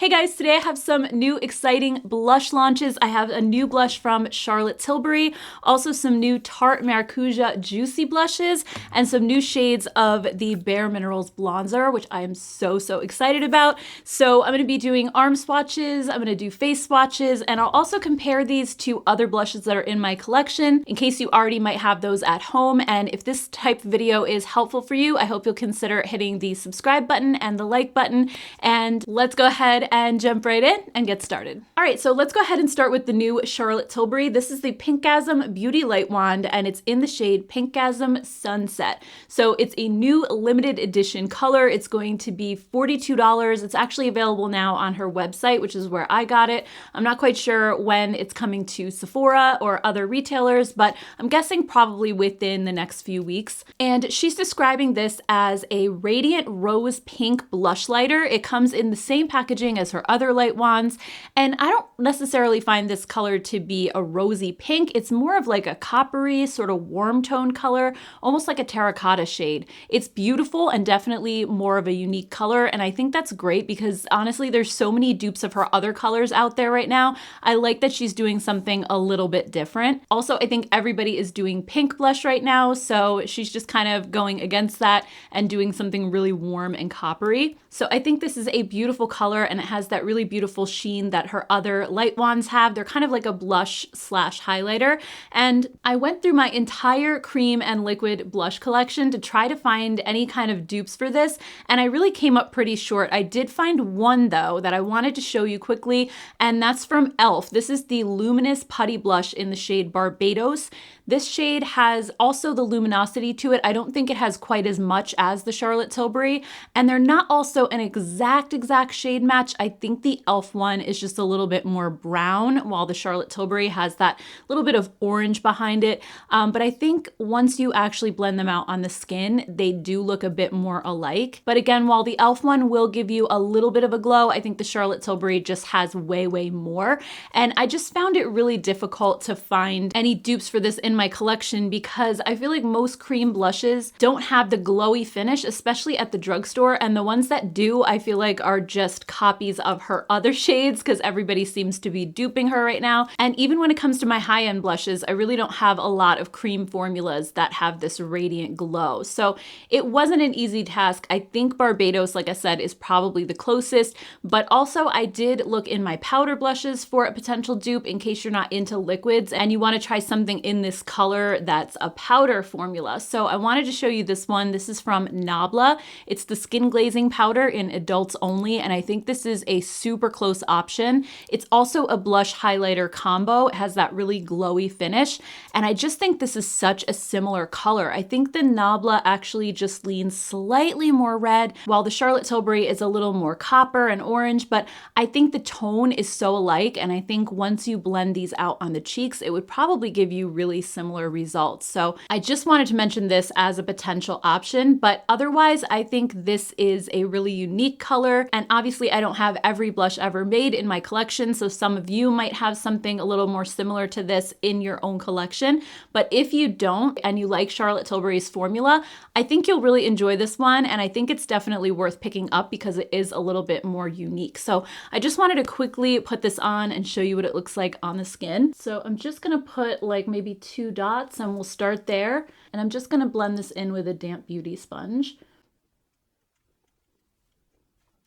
Hey guys, today I have some new exciting blush launches. I have a new blush from Charlotte Tilbury, also some new Tarte Maracuja Juicy Blushes, and some new shades of the BareMinerals Blonzer, which I am so excited about. So I'm gonna be doing arm swatches, I'm gonna do face swatches, and I'll also compare these to other blushes that are in my collection in case you already might have those at home. And if this type of video is helpful for you, I hope you'll consider hitting the subscribe button and the like button, and let's go ahead and jump right in and get started. All right, so let's go ahead and start with the new Charlotte Tilbury. This is the Pinkgasm Beauty Light Wand, and it's in the shade Pinkgasm Sunset. So it's a new limited edition color. It's going to be $42. It's actually available now on her website, which is where I got it. I'm not quite sure when it's coming to Sephora or other retailers, but I'm guessing probably within the next few weeks. And she's describing this as a radiant rose pink blush lighter. It comes in the same packaging as her other light wands, and I don't necessarily find this color to be a rosy pink. It's more of like a coppery sort of warm tone color, almost like a terracotta shade. It's beautiful and definitely more of a unique color, and I think that's great because honestly there's so many dupes of her other colors out there right now. I like that she's doing something a little bit different. Also, I think everybody is doing pink blush right now, so she's just kind of going against that and doing something really warm and coppery. So I think this is a beautiful color, and it has that really beautiful sheen that her other light wands have. They're kind of like a blush slash highlighter. And I went through my entire cream and liquid blush collection to try to find any kind of dupes for this, and I really came up pretty short. I did find one though that I wanted to show you quickly, and that's from e.l.f. This is the Luminous Putty Blush in the shade Barbados. This shade has also the luminosity to it. I don't think it has quite as much as the Charlotte Tilbury, and they're not also an exact shade match. I think the e.l.f. one is just a little bit more brown, while the Charlotte Tilbury has that little bit of orange behind it. But I think once you actually blend them out on the skin, they do look a bit more alike. But again, while the e.l.f. one will give you a little bit of a glow, I think the Charlotte Tilbury just has way more. And I just found it really difficult to find any dupes for this in my collection because I feel like most cream blushes don't have the glowy finish, especially at the drugstore, and the ones that do I feel like are just copies of her other shades because everybody seems to be duping her right now. And even when it comes to my high-end blushes, I really don't have a lot of cream formulas that have this radiant glow. So it wasn't an easy task. I think Barbados, like I said, is probably the closest, but also I did look in my powder blushes for a potential dupe in case you're not into liquids and you want to try something in this color that's a powder formula. So I wanted to show you this one. This is from Nabla. It's the Skin Glazing Powder in adults only, and I think this is a super close option. It's also a blush highlighter combo. It has that really glowy finish, and I just think this is such a similar color. I think the Nabla actually just leans slightly more red, while the Charlotte Tilbury is a little more copper and orange, but I think the tone is so alike, and I think once you blend these out on the cheeks, it would probably give you really similar results. So I just wanted to mention this as a potential option, but otherwise I think this is a really unique color, and obviously I don't have every blush ever made in my collection, so some of you might have something a little more similar to this in your own collection. But if you don't and you like Charlotte Tilbury's formula, I think you'll really enjoy this one, and I think it's definitely worth picking up because it is a little bit more unique. So I just wanted to quickly put this on and show you what it looks like on the skin. So I'm just gonna put like maybe 2 dots and we'll start there, and I'm just gonna blend this in with a damp beauty sponge.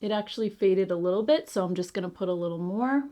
It actually faded a little bit, so I'm just gonna put a little more.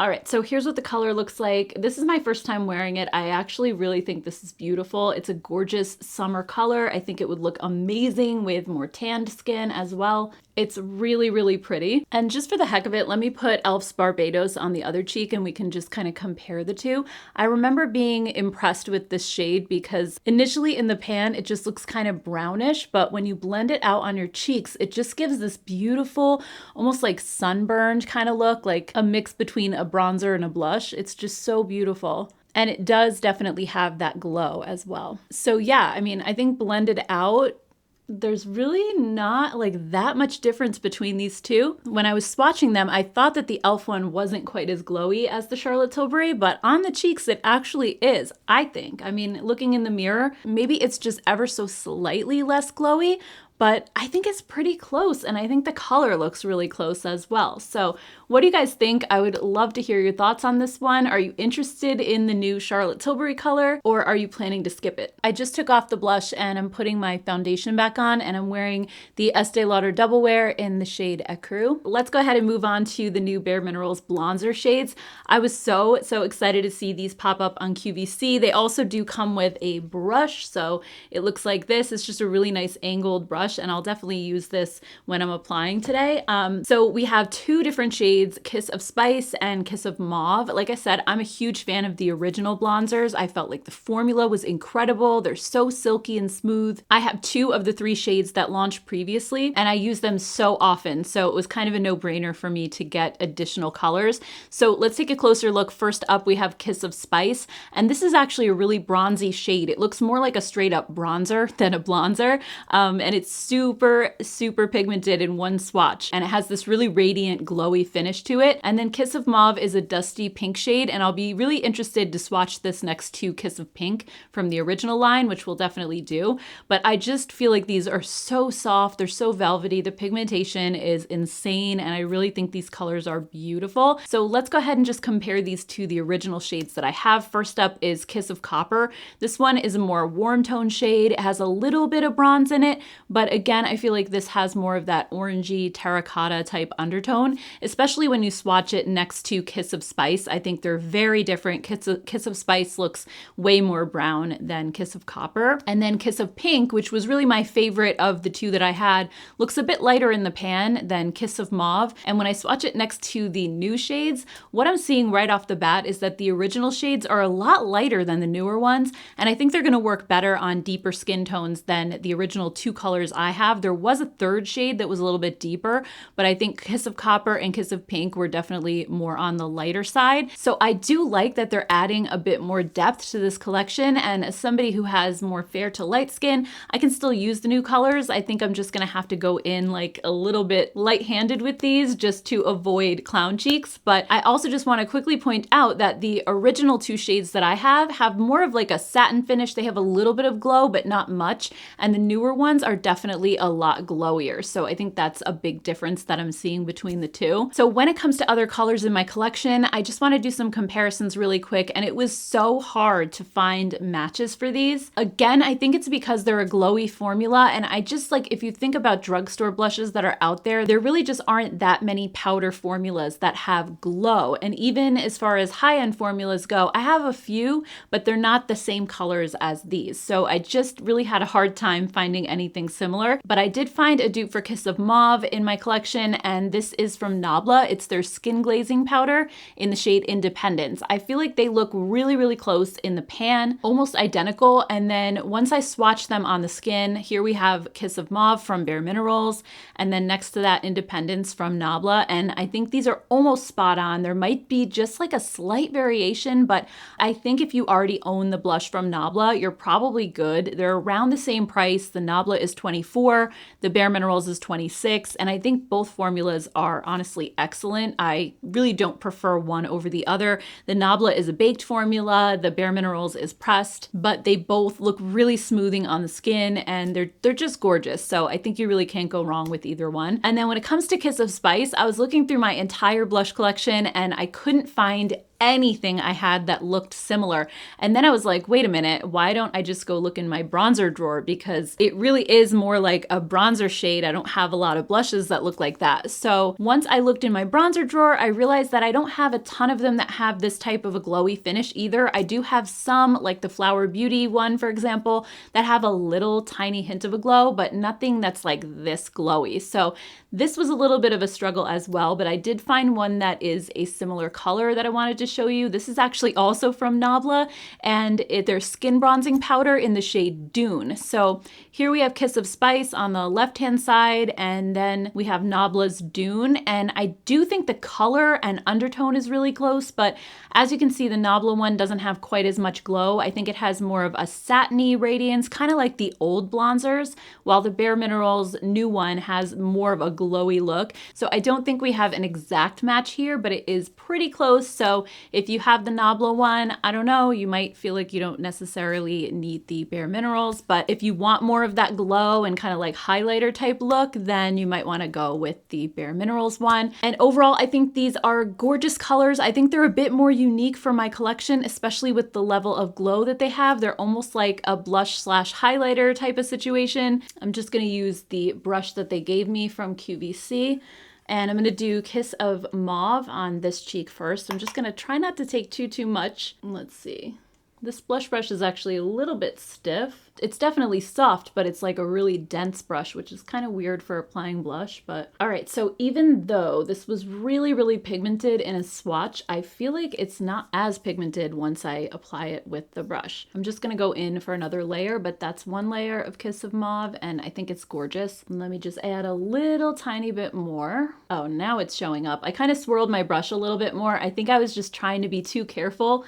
All right, so here's what the color looks like. This is my first time wearing it. I actually really think this is beautiful. It's a gorgeous summer color. I think it would look amazing with more tanned skin as well. It's really pretty. And just for the heck of it, let me put e.l.f.'s Barbados on the other cheek and we can just kind of compare the two. I remember being impressed with this shade because initially in the pan, it just looks kind of brownish, but when you blend it out on your cheeks, it just gives this beautiful, almost like sunburned kind of look, like a mix between a bronzer and a blush. It's just so beautiful. And it does definitely have that glow as well. So yeah, I mean, I think blended out, there's really not like that much difference between these two. When I was swatching them, I thought that the e.l.f. one wasn't quite as glowy as the Charlotte Tilbury, but on the cheeks it actually is, I think. I mean, looking in the mirror, maybe it's just ever so slightly less glowy, but I think it's pretty close, and I think the color looks really close as well. So what do you guys think? I would love to hear your thoughts on this one. Are you interested in the new Charlotte Tilbury color, or are you planning to skip it? I just took off the blush and I'm putting my foundation back on, and I'm wearing the Estee Lauder Double Wear in the shade Ecru. Let's go ahead and move on to the new BareMinerals Blonzer shades. I was so excited to see these pop up on QVC. They also do come with a brush, so it looks like this. It's just a really nice angled brush, and I'll definitely use this when I'm applying today. So we have two different shades, Kiss of Spice and Kiss of Mauve. Like I said, I'm a huge fan of the original Blonzers. I felt like the formula was incredible. They're so silky and smooth. I have two of the three shades that launched previously, and I use them so often, so it was kind of a no-brainer for me to get additional colors. So let's take a closer look. First up, we have Kiss of Spice, and this is actually a really bronzy shade. It looks more like a straight up bronzer than a blonzer, and it's super pigmented in one swatch, and it has this really radiant glowy finish to it. And then Kiss of Mauve is a dusty pink shade, and I'll be really interested to swatch this next to Kiss of Pink from the original line, which we'll definitely do. But I just feel like these are so soft, they're so velvety, the pigmentation is insane, and I really think these colors are beautiful. So let's go ahead and just compare these to the original shades that I have. First up is Kiss of Copper. This one is a more warm tone shade. It has a little bit of bronze in it, but again, I feel like this has more of that orangey terracotta type undertone, especially when you swatch it next to Kiss of Spice. I think they're very different. Kiss of Spice looks way more brown than Kiss of Copper. And then Kiss of Pink, which was really my favorite of the two that I had, looks a bit lighter in the pan than Kiss of Mauve. And when I swatch it next to the new shades, what I'm seeing right off the bat is that the original shades are a lot lighter than the newer ones, and I think they're gonna work better on deeper skin tones than the original two colors I have. There was a third shade that was a little bit deeper, but I think Kiss of Copper and Kiss of Pink were definitely more on the lighter side. So I do like that they're adding a bit more depth to this collection, and as somebody who has more fair to light skin, I can still use the new colors. I think I'm just gonna have to go in like a little bit light-handed with these just to avoid clown cheeks. But I also just want to quickly point out that the original two shades that I have more of like a satin finish. They have a little bit of glow, but not much. And the newer ones are definitely a lot glowier. So I think that's a big difference that I'm seeing between the two. So when it comes to other colors in my collection, I just want to do some comparisons really quick. And it was so hard to find matches for these. Again, I think it's because they're a glowy formula. And I just like, if you think about drugstore blushes that are out there really just aren't that many powder formulas that have glow. And even as far as high-end formulas go, I have a few, but they're not the same colors as these. So I just really had a hard time finding anything similar. But I did find a dupe for Kiss of Mauve in my collection, and this is from Nabla. It's their skin glazing powder in the shade Independence. I feel like they look really close in the pan, almost identical. And then once I swatch them on the skin, here we have Kiss of Mauve from BareMinerals, and then next to that Independence from Nabla. And I think these are almost spot on. There might be just like a slight variation, but I think if you already own the blush from Nabla, you're probably good. They're around the same price. The Nabla is $24, the BareMinerals is $26, and I think both formulas are honestly excellent. I really don't prefer one over the other. The Nabla is a baked formula, the BareMinerals is pressed, but they both look really smoothing on the skin, and they're just gorgeous. So I think you really can't go wrong with either one. And then when it comes to Kiss of Spice, I was looking through my entire blush collection and I couldn't find anything I had that looked similar. And then I was like, wait a minute, why don't I just go look in my bronzer drawer? Because it really is more like a bronzer shade. I don't have a lot of blushes that look like that. So once I looked in my bronzer drawer, I realized that I don't have a ton of them that have this type of a glowy finish either. I do have some, like the Flower Beauty one, for example, that have a little tiny hint of a glow, but nothing that's like this glowy. So this was a little bit of a struggle as well, but I did find one that is a similar color that I wanted to show you. This is actually also from Nabla, and their skin bronzing powder in the shade Dune. So here we have Kiss of Spice on the left-hand side, and then we have Nabla's Dune. And I do think the color and undertone is really close, but as you can see, the Nabla one doesn't have quite as much glow. I think it has more of a satiny radiance, kind of like the old Blonzers, while the BareMinerals new one has more of a glowy look. So I don't think we have an exact match here, but it is pretty close. So If you have the Nabla one, I don't know, you might feel like you don't necessarily need the Bare Minerals, but if you want more of that glow and kind of like highlighter type look, then you might want to go with the Bare Minerals one. And overall, I think these are gorgeous colors. I think they're a bit more unique for my collection, especially with the level of glow that they have. They're almost like a blush slash highlighter type of situation. I'm just going to use the brush that they gave me from QVC. And I'm going to do Kiss of Mauve on this cheek first. I'm just going to try not to take too much. Let's see. This blush brush is actually a little bit stiff. It's definitely soft, but it's like a really dense brush, which is kind of weird for applying blush. But all right, so even though this was really pigmented in a swatch, I feel like it's not as pigmented once I apply it with the brush. I'm just gonna go in for another layer, but that's one layer of Kiss of Mauve, and I think it's gorgeous. And let me just add a little tiny bit more. Oh, now it's showing up. I kind of swirled my brush a little bit more. I think I was just trying to be too careful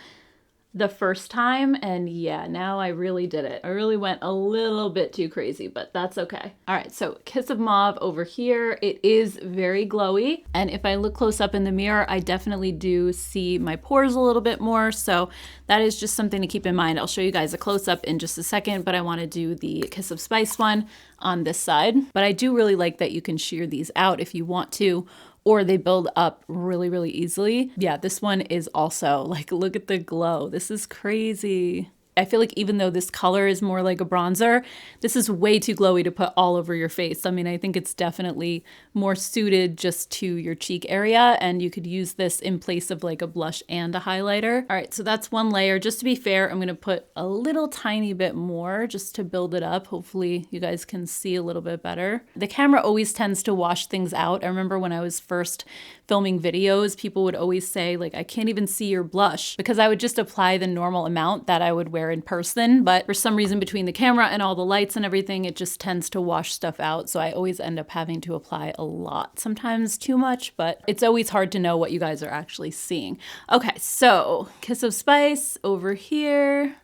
the first time, and yeah, now I really did it. I really went a little bit too crazy, but that's okay. All right, so Kiss of Mauve over here. It is very glowy, and if I look close up in the mirror, I definitely do see my pores a little bit more, so that is just something to keep in mind. I'll show you guys a close-up in just a second, but I want to do the Kiss of Spice one on this side. But I do really like that you can shear these out if you want to, or they build up really easily. Yeah, this one is also like, look at the glow. This is crazy. I feel like even though this color is more like a bronzer, this is way too glowy to put all over your face. I mean, I think it's definitely more suited just to your cheek area, and you could use this in place of like a blush and a highlighter. All right, so that's one layer. Just to be fair, I'm gonna put a little tiny bit more just to build it up. Hopefully you guys can see a little bit better. The camera always tends to wash things out. I remember when I was first filming videos, people would always say like, I can't even see your blush, because I would just apply the normal amount that I would wear in person, but for some reason between the camera and all the lights and everything, it just tends to wash stuff out. So I always end up having to apply a lot, sometimes too much, but it's always hard to know what you guys are actually seeing. Okay, so Kiss of Spice over here.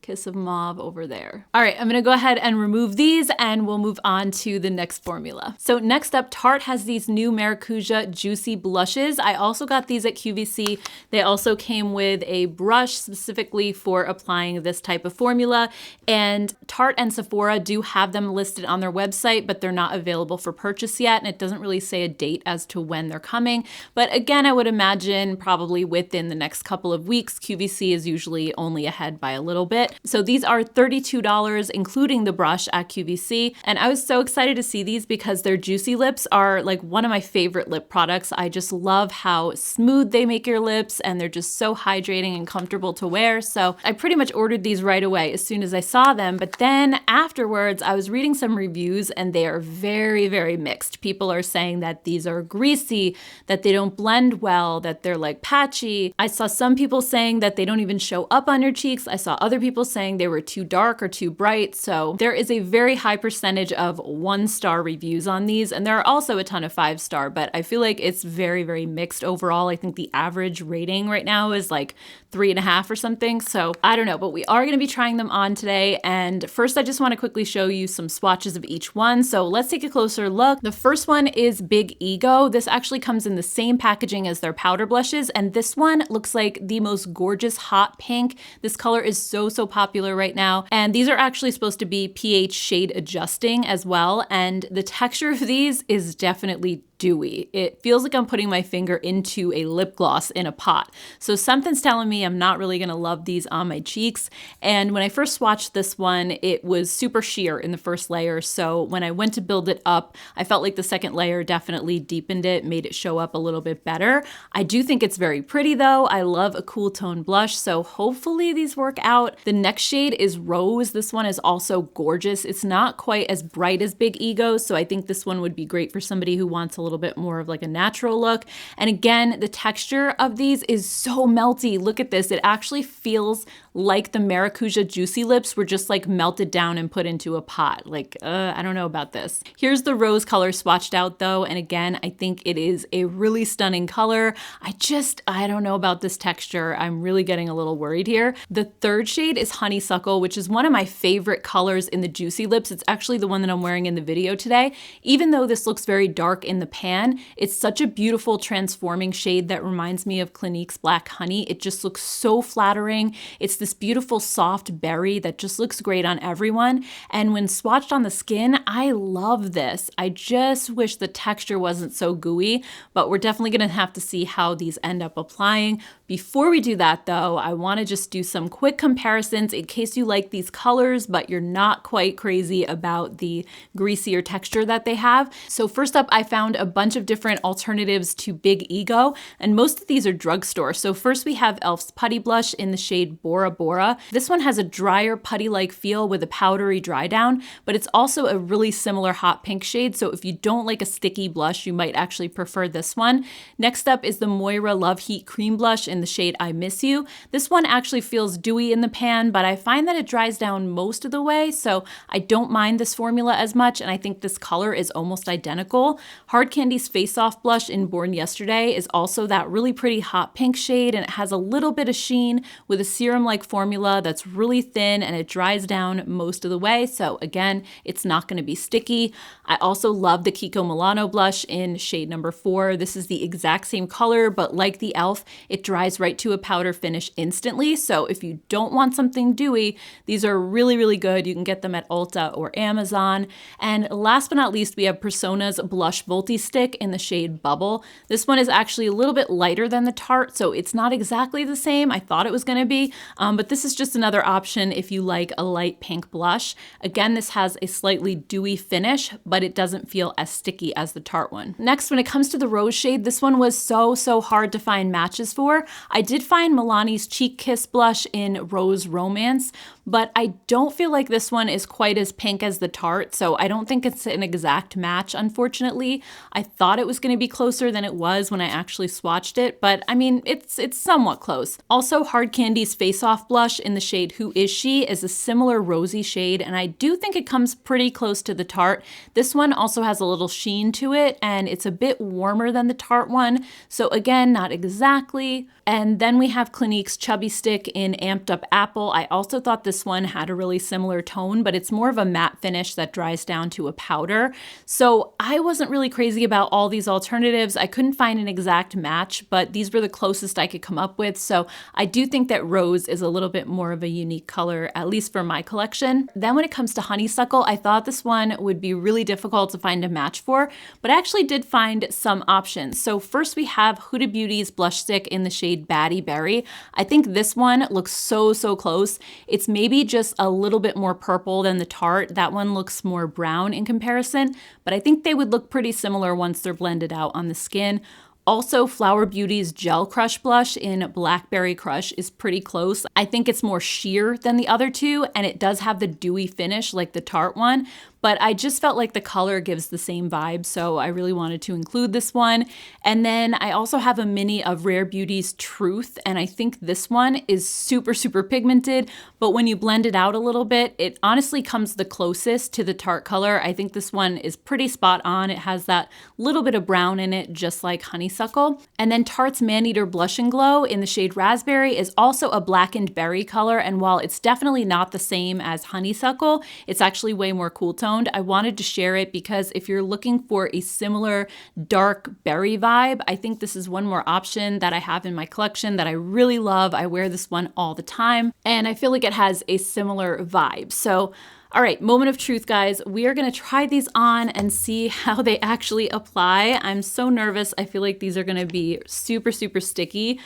Kiss of Mauve over there. All right, I'm gonna go ahead and remove these and we'll move on to the next formula. So next up, Tarte has these new Maracuja Juicy Blushes. I also got these at QVC. They also came with a brush specifically for applying this type of formula. And Tarte and Sephora do have them listed on their website, but they're not available for purchase yet. And it doesn't really say a date as to when they're coming. But again, I would imagine probably within the next couple of weeks. QVC is usually only ahead by a little bit. So these are $32, including the brush at QVC. And I was so excited to see these because their Juicy Lips are like one of my favorite lip products. I just love how smooth they make your lips, and they're just so hydrating and comfortable to wear. So I pretty much ordered these right away as soon as I saw them. But then afterwards, I was reading some reviews and they are very mixed. People are saying that these are greasy, that they don't blend well, that they're like patchy. I saw some people saying that they don't even show up on your cheeks. I saw other people saying they were too dark or too bright. So there is a very high percentage of 1-star reviews on these, and there are also a ton of 5-star, but I feel like it's very mixed overall. I think the average rating right now is like 3.5 or something. So I don't know, but we are going to be trying them on today. And first, I just want to quickly show you some swatches of each one. So let's take a closer look. The first one is Big Ego. This actually comes in the same packaging as their powder blushes, and this one looks like the most gorgeous hot pink. This color is so popular right now. And these are actually supposed to be pH shade adjusting as well. And the texture of these is definitely dewy. It feels like I'm putting my finger into a lip gloss in a pot. So something's telling me I'm not really gonna love these on my cheeks. And when I first swatched this one, it was super sheer in the first layer. So when I went to build it up, I felt like the second layer definitely deepened it, made it show up a little bit better. I do think it's very pretty though. I love a cool tone blush. So hopefully these work out. The next shade is Rose. This one is also gorgeous. It's not quite as bright as Big Ego. So I think this one would be great for somebody who wants a little bit more of like a natural look. And again, the texture of these is so melty. Look at this. It actually feels like the Maracuja Juicy Lips were just like melted down and put into a pot. Like, I don't know about this. Here's the rose color swatched out though. And again, I think it is a really stunning color. I don't know about this texture. I'm really getting a little worried here. The third shade is Honeysuckle, which is one of my favorite colors in the Juicy Lips. It's actually the one that I'm wearing in the video today. Even though this looks very dark in the pan, pan. It's such a beautiful transforming shade that reminds me of Clinique's Black Honey. It just looks so flattering. It's this beautiful soft berry that just looks great on everyone. And when swatched on the skin, I love this. I just wish the texture wasn't so gooey, but we're definitely gonna have to see how these end up applying. Before we do that though, I wanna just do some quick comparisons in case you like these colors, but you're not quite crazy about the greasier texture that they have. So first up, I found a bunch of different alternatives to Big Ego, and most of these are drugstore. So first we have e.l.f.'s Putty Blush in the shade Bora Bora. This one has a drier putty-like feel with a powdery dry down, but it's also a really similar hot pink shade. So if you don't like a sticky blush, you might actually prefer this one. Next up is the Moira Love Heat Cream Blush in the shade I Miss You. This one actually feels dewy in the pan, but I find that it dries down most of the way, so I don't mind this formula as much, and I think this color is almost identical. Hard Candy's Face Off Blush in Born Yesterday is also that really pretty hot pink shade, and it has a little bit of sheen with a serum-like formula that's really thin and it dries down most of the way, so again, it's not going to be sticky. I also love the Kiko Milano blush in shade number 4. This is the exact same color, but like the e.l.f., it dries right to a powder finish instantly, so if you don't want something dewy, these are really, really good. You can get them at Ulta or Amazon. And last but not least, we have Persona's Blush Volti Stick in the shade Bubble. This one is actually a little bit lighter than the Tarte, so it's not exactly the same. I thought it was going to be, but this is just another option if you like a light pink blush. Again, this has a slightly dewy finish, but it doesn't feel as sticky as the Tarte one. Next, when it comes to the rose shade, this one was so hard to find matches for. I did find Milani's Cheek Kiss blush in Rose Romance, but I don't feel like this one is quite as pink as the Tarte, so I don't think it's an exact match, unfortunately. I thought it was going to be closer than it was when I actually swatched it, but I mean, it's somewhat close. Also, Hard Candy's Face Off blush in the shade Who Is She is a similar rosy shade, and I do think it comes pretty close to the Tarte. This one also has a little sheen to it, and it's a bit warmer than the Tarte one, so again, not exactly. And then we have Clinique's Chubby Stick in Amped Up Apple. I also thought this one had a really similar tone, but it's more of a matte finish that dries down to a powder. So I wasn't really crazy about all these alternatives. I couldn't find an exact match, but these were the closest I could come up with. So I do think that rose is a little bit more of a unique color, at least for my collection. Then when it comes to Honeysuckle, I thought this one would be really difficult to find a match for, but I actually did find some options. So first we have Huda Beauty's blush stick in the shade Batty Berry. I think this one looks so close. It's maybe just a little bit more purple than the Tarte. That one looks more brown in comparison, but I think they would look pretty similar once they're blended out on the skin. Also, Flower Beauty's Gel Crush blush in Blackberry Crush is pretty close. I think it's more sheer than the other two, and it does have the dewy finish like the Tarte one, but I just felt like the color gives the same vibe, so I really wanted to include this one. And then I also have a mini of Rare Beauty's Truth, and I think this one is super pigmented, but when you blend it out a little bit, it honestly comes the closest to the Tarte color. I think this one is pretty spot on. It has that little bit of brown in it, just like Honeysuckle. And then Tarte's Maneater Blush and Glow in the shade Raspberry is also a blackened berry color, and while it's definitely not the same as Honeysuckle, it's actually way more cool toned. I wanted to share it because if you're looking for a similar dark berry vibe, I think this is one more option that I have in my collection that I really love. I wear this one all the time, and I feel like it has a similar vibe. So all right, moment of truth, guys. We are gonna try these on and see how they actually apply. I'm so nervous. I feel like these are gonna be super sticky.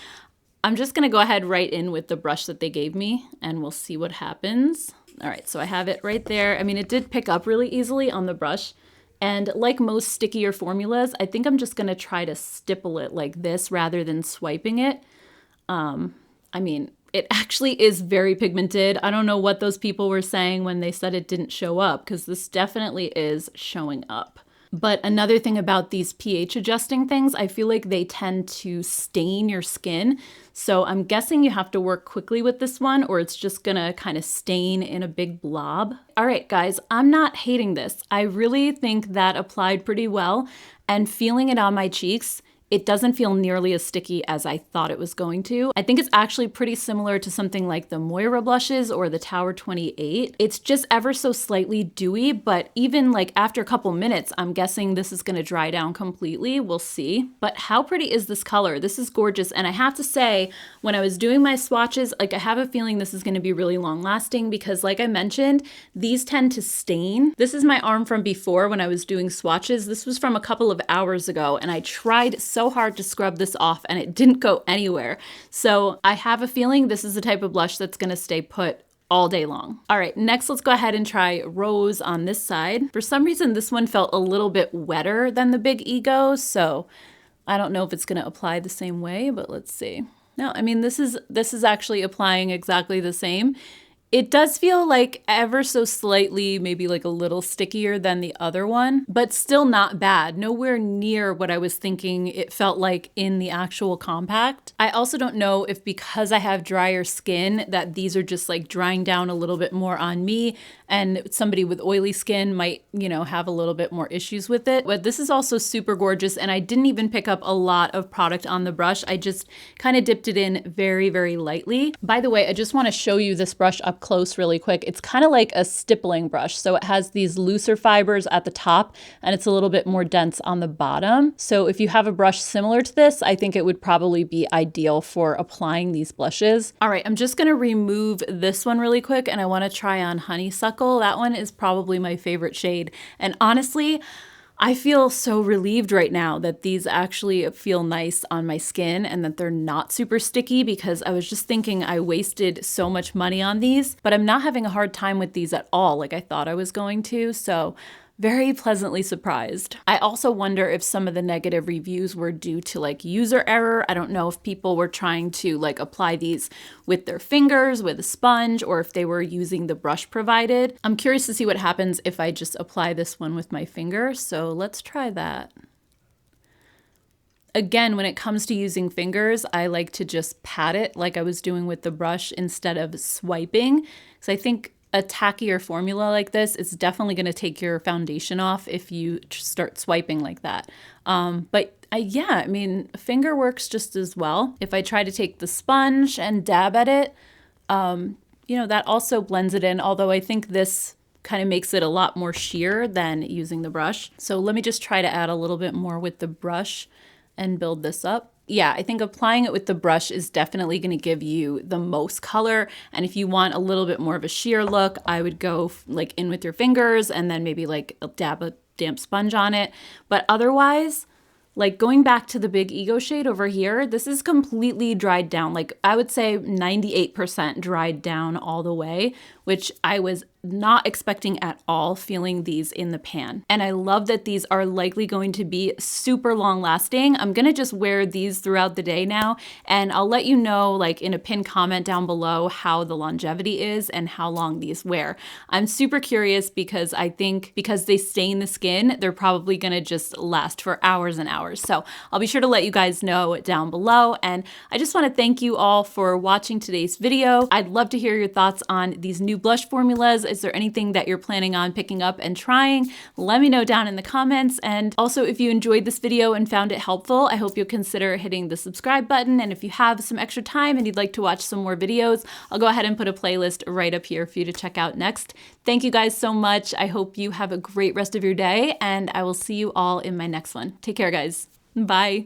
I'm just gonna go ahead right in with the brush that they gave me and we'll see what happens. All right, so I have it right there. I mean, it did pick up really easily on the brush. And like most stickier formulas, I think I'm just gonna try to stipple it like this rather than swiping it. I mean, it actually is very pigmented. I don't know what those people were saying when they said it didn't show up, because this definitely is showing up. But another thing about these pH adjusting things, I feel like they tend to stain your skin. So I'm guessing you have to work quickly with this one or it's just gonna kind of stain in a big blob. All right, guys, I'm not hating this. I really think that applied pretty well, and feeling it on my cheeks, it doesn't feel nearly as sticky as I thought it was going to. I think it's actually pretty similar to something like the Moira blushes or the Tower 28. It's just ever so slightly dewy, but even like after a couple minutes, I'm guessing this is gonna dry down completely. We'll see. But how pretty is this color? This is gorgeous. And I have to say, when I was doing my swatches, like I have a feeling this is gonna be really long lasting because like I mentioned, these tend to stain. This is my arm from before when I was doing swatches. This was from a couple of hours ago and I tried so hard to scrub this off and it didn't go anywhere. So I have a feeling this is the type of blush that's gonna stay put all day long. All right, next let's go ahead and try Rose on this side. For some reason, this one felt a little bit wetter than the Big Ego, so I don't know if it's gonna apply the same way, but let's see. No, I mean, this is actually applying exactly the same. It does feel like ever so slightly, maybe like a little stickier than the other one, but still not bad. Nowhere near what I was thinking it felt like in the actual compact. I also don't know if because I have drier skin that these are just like drying down a little bit more on me and somebody with oily skin might, you know, have a little bit more issues with it. But this is also super gorgeous and I didn't even pick up a lot of product on the brush. I just kind of dipped it in very, very lightly. By the way, I just want to show you this brush up close really quick. It's kind of like a stippling brush. So it has these looser fibers at the top and it's a little bit more dense on the bottom. So if you have a brush similar to this, I think it would probably be ideal for applying these blushes. All right, I'm just going to remove this one really quick and I want to try on Honeysuckle. That one is probably my favorite shade. And honestly, I feel so relieved right now that these actually feel nice on my skin and that they're not super sticky because I was just thinking I wasted so much money on these, but I'm not having a hard time with these at all like I thought I was going to. So very pleasantly surprised. I also wonder if some of the negative reviews were due to like user error. I don't know if people were trying to like apply these with their fingers, with a sponge, or if they were using the brush provided. I'm curious to see what happens if I just apply this one with my finger. So let's try that. Again, when it comes to using fingers, I like to just pat it like I was doing with the brush instead of swiping. So I think a tackier formula like this is definitely going to take your foundation off if you start swiping like that. Yeah, I mean, finger works just as well. If I try to take the sponge and dab at it, you know, that also blends it in, although I think this kind of makes it a lot more sheer than using the brush. So let me just try to add a little bit more with the brush and build this up. Yeah, I think applying it with the brush is definitely going to give you the most color. And if you want a little bit more of a sheer look, I would go like in with your fingers and then maybe like dab a damp sponge on it. But otherwise, like going back to the Big Ego shade over here, this is completely dried down. Like I would say 98% dried down all the way, which I was not expecting at all feeling these in the pan. And I love that these are likely going to be super long lasting. I'm gonna just wear these throughout the day now, and I'll let you know like in a pinned comment down below how the longevity is and how long these wear. I'm super curious because I think because they stain the skin, they're probably gonna just last for hours and hours. So I'll be sure to let you guys know down below. And I just wanna thank you all for watching today's video. I'd love to hear your thoughts on these new blush formulas. Is there anything that you're planning on picking up and trying? Let me know down in the comments. And also, if you enjoyed this video and found it helpful, I hope you'll consider hitting the subscribe button. And if you have some extra time and you'd like to watch some more videos, I'll go ahead and put a playlist right up here for you to check out next. Thank you guys so much. I hope you have a great rest of your day, and I will see you all in my next one. Take care, guys. Bye.